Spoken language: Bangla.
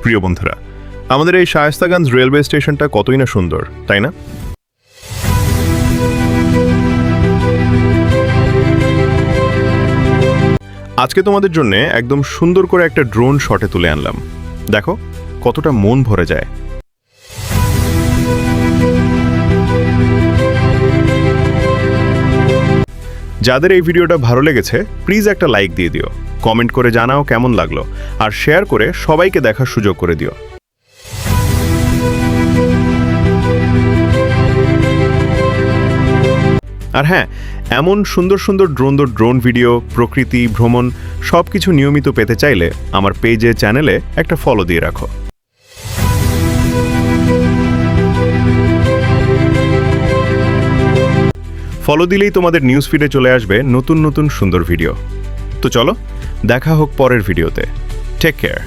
প্রিয় বন্ধুরা, আমাদের এই শায়েস্তাগঞ্জ রেলওয়ে স্টেশনটা কতই না সুন্দর, তাই না? আজকে তোমাদের জন্য একদম সুন্দর করে একটা ড্রোন শটে তুলে আনলাম। দেখো কতটা মন ভরে যায়। যাদের এই ভিডিওটা ভালো লেগেছে প্লিজ একটা লাইক দিয়ে দিও, কমেন্ট করে জানাও কেমন লাগলো, আর শেয়ার করে সবাইকে দেখার সুযোগ করে দিও। আর হ্যাঁ, এমন সুন্দর সুন্দর ড্রোন ভিডিও, প্রকৃতি, ভ্রমণ সবকিছু নিয়মিত পেতে চাইলে আমার পেজে, চ্যানেলে একটা ফলো দিয়ে রাখো। ফলো দিলেই তোমাদের নিউজ ফিডে চলে আসবে নতুন নতুন সুন্দর ভিডিও। তো চলো দেখা হোক পরের ভিডিওতে। Take care.